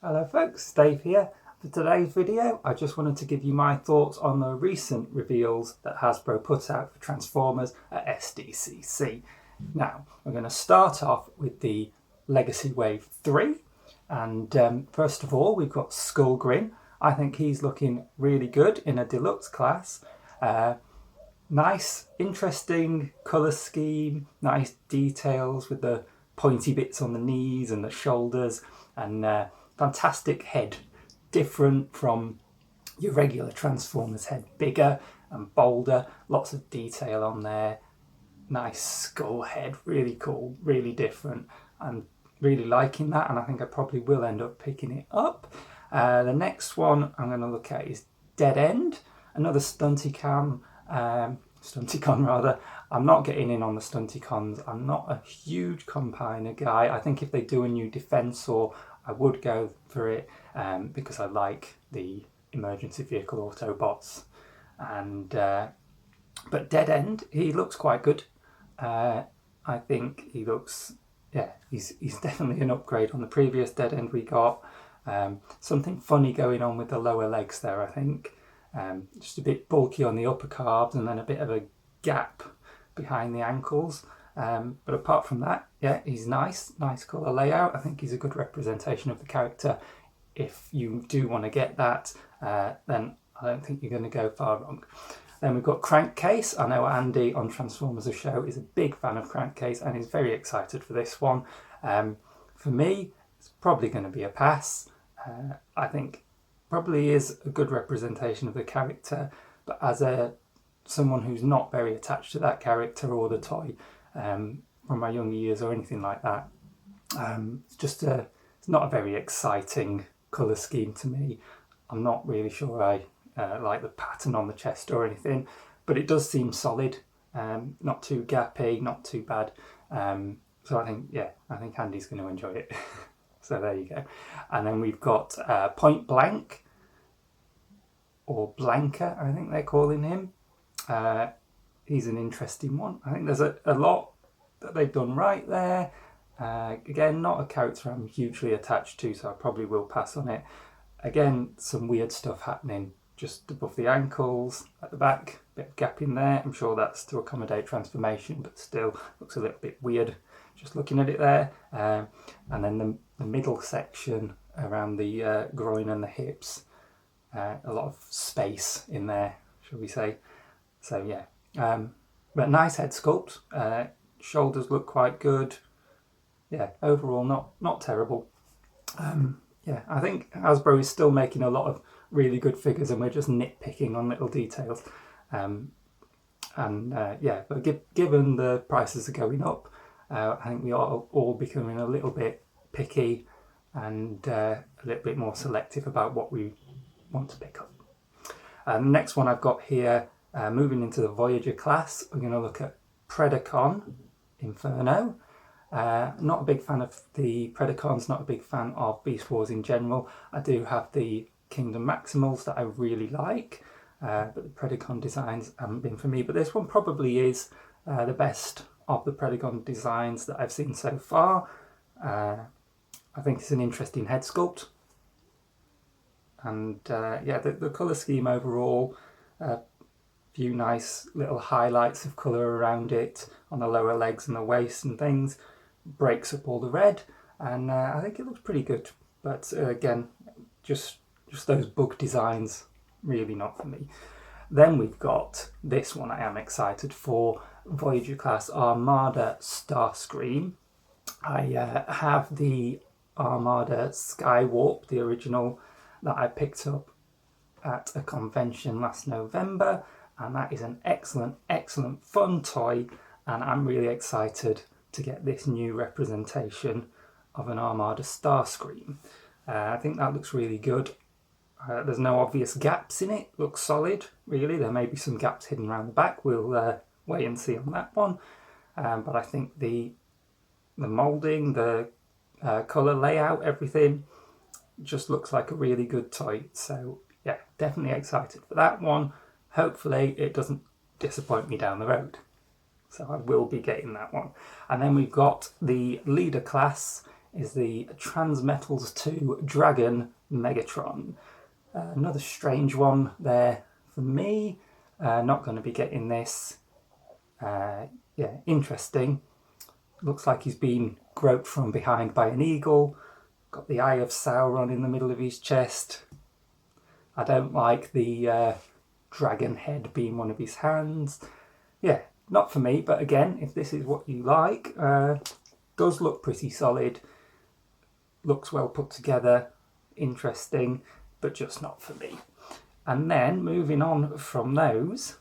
Hello folks, Dave here. For today's video, I just wanted to give you my thoughts on the recent reveals that Hasbro put out for Transformers at SDCC. Now, we're going to start off with the Legacy Wave 3. And first of all, we've got Skullgrin. I think he's looking really good in a deluxe class. Nice, interesting colour scheme, nice details with the pointy bits on the knees and the shoulders, and fantastic head, different from your regular Transformers head, bigger and bolder, lots of detail on there, nice skull head, really cool, really different. I'm really liking that, and I think I probably will end up picking it up. The next one I'm going to look at is Dead End, another Stunticon rather. I'm not getting in on the Stunticons. I'm not a huge Combiner guy. I think if they do a new Defensor, I would go for it because I like the emergency vehicle Autobots. But Dead End, he looks quite good. I think he looks, he's definitely an upgrade on the previous Dead End we got. Something funny going on with the lower legs there, I think. Just a bit bulky on the upper calves and then a bit of a gap behind the ankles. But apart from that, he's nice colour layout. I think he's a good representation of the character. If you do want to get that, then I don't think you're going to go far wrong. Then we've got Crankcase. I know Andy on Transformers The Show is a big fan of Crankcase and is very excited for this one. For me, it's probably going to be a pass. I think probably is a good representation of the character, but as someone who's not very attached to that character or the toy from my younger years or anything like that, it's not a very exciting colour scheme to me. I'm not really sure I like the pattern on the chest or anything, but it does seem solid, not too gappy, not too bad. So I think Andy's going to enjoy it. So there you go. And then we've got Point Blank, or Blanker, I think they're calling him. He's an interesting one. I think there's a lot that they've done right there. Again, not a character I'm hugely attached to, so I probably will pass on it. Again, some weird stuff happening just above the ankles, at the back, bit of gap in there. I'm sure that's to accommodate transformation, but still looks a little bit weird just looking at it there. And then the middle section around the groin and the hips, a lot of space in there, shall we say. So but nice head sculpt. Shoulders look quite good. Overall not terrible. I think Hasbro is still making a lot of really good figures and we're just nitpicking on little details. But given the prices are going up, I think we are all becoming a little bit picky and a little bit more selective about what we want to pick up. The next one I've got here, moving into the Voyager class, we're going to look at Predacon Inferno. Not a big fan of the Predacons, not a big fan of Beast Wars in general. I do have the Kingdom Maximals that I really like, but the Predacon designs haven't been for me. But this one probably is the best of the Predacon designs that I've seen so far. I think it's an interesting head sculpt. And the colour scheme overall, a few nice little highlights of colour around it on the lower legs and the waist and things. Breaks up all the red, and I think it looks pretty good. But again, just those bug designs, really not for me. Then we've got this one I am excited for, Voyager class Armada Starscream. I have the Armada Skywarp, the original, that I picked up at a convention last November, and that is an excellent fun toy, and I'm really excited to get this new representation of an Armada Starscream. I think that looks really good. There's no obvious gaps in it, looks solid really. There may be some gaps hidden around the back, we'll wait and see on that one. But I think the moulding, the colour layout, everything just looks like a really good toy. So definitely excited for that one. Hopefully it doesn't disappoint me down the road. So I will be getting that one. And then we've got the leader class is the Transmetals 2 Dragon Megatron. Another strange one there for me. Not going to be getting this. Yeah, interesting. Looks like he's been groped from behind by an eagle. Got the Eye of Sauron in the middle of his chest. I don't like the dragon head being one of his hands. Yeah, not for me, but again, if this is what you like, does look pretty solid. Looks well put together, interesting, but just not for me. And then moving on from those,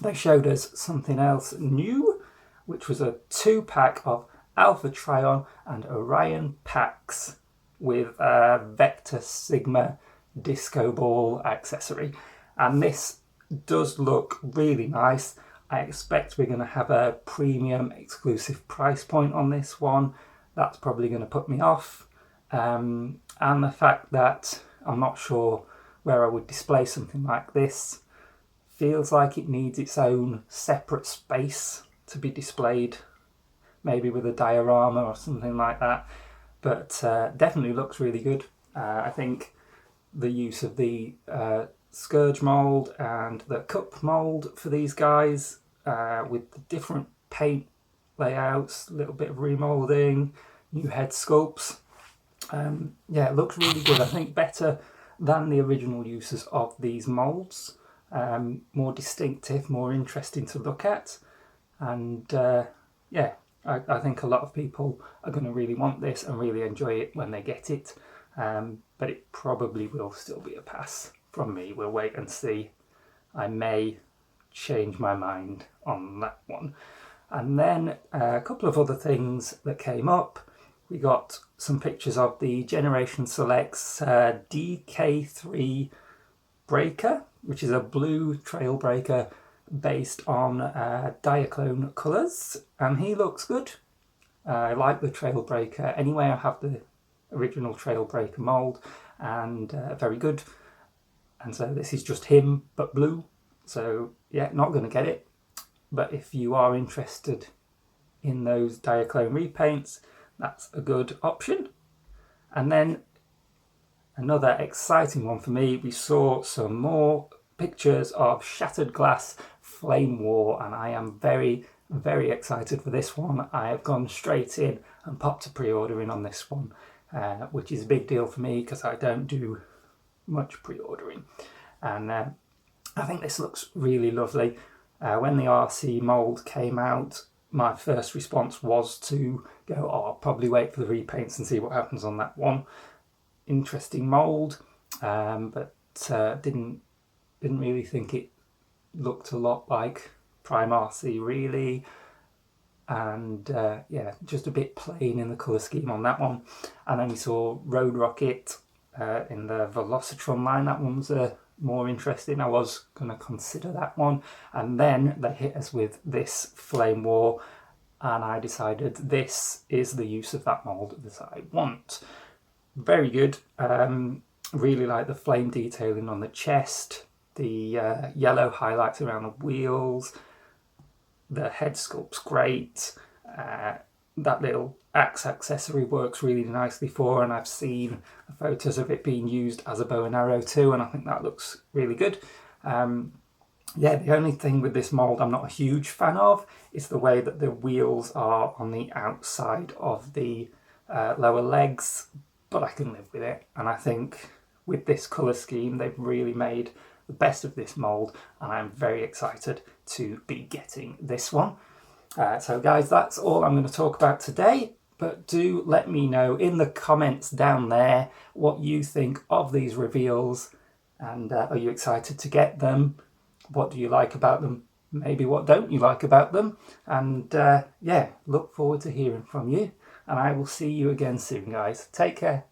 they showed us something else new, which was a 2-pack of Alpha Tryon and Orion packs with a Vector Sigma disco ball accessory. And this does look really nice. I expect we're going to have a premium exclusive price point on this one. That's probably going to put me off. And the fact that I'm not sure where I would display something like this. Feels like it needs its own separate space to be displayed, maybe with a diorama or something like that. But definitely looks really good. I think the use of the Scourge mould and the cup mould for these guys, with the different paint layouts, a little bit of remoulding, new head sculpts. Yeah, it looks really good. I think better than the original uses of these moulds. More distinctive, more interesting to look at. And yeah, I think a lot of people are going to really want this and really enjoy it when they get it. But it probably will still be a pass from me. We'll wait and see. I may change my mind on that one. And then a couple of other things that came up. We got some pictures of the Generation Selects DK3 Breaker, which is a blue trail breaker based on Diaclone colours, and he looks good. I like the trail breaker. Anyway, I have the original trail breaker mould, and very good. And so this is just him, but blue. So yeah, not going to get it. But if you are interested in those Diaclone repaints, that's a good option. And then another exciting one for me, we saw some more pictures of Shattered Glass Flamewar, and I am very, very excited for this one. I have gone straight in and popped a pre-ordering on this one, which is a big deal for me because I don't do much pre-ordering. And I think this looks really lovely. When the RC mould came out, my first response was to go, oh, I'll probably wait for the repaints and see what happens on that one. Interesting mould, but didn't really think it looked a lot like Prime RC really. And yeah, just a bit plain in the colour scheme on that one. And then we saw Road Rocket in the Velocitron line. That one was more interesting. I was going to consider that one. And then they hit us with this Flamewar, and I decided this is the use of that mould that I want. Very good. Really like the flame detailing on the chest, the yellow highlights around the wheels, the head sculpt's great. That little axe accessory works really nicely for, and I've seen photos of it being used as a bow and arrow too, and I think that looks really good. Yeah, the only thing with this mould I'm not a huge fan of is the way that the wheels are on the outside of the lower legs, but I can live with it. And I think with this colour scheme, they've really made the best of this mould, and I'm very excited to be getting this one. So guys, that's all I'm going to talk about today, but do let me know in the comments down there what you think of these reveals, and are you excited to get them? What do you like about them? Maybe what don't you like about them? And yeah, look forward to hearing from you, and I will see you again soon, guys. Take care.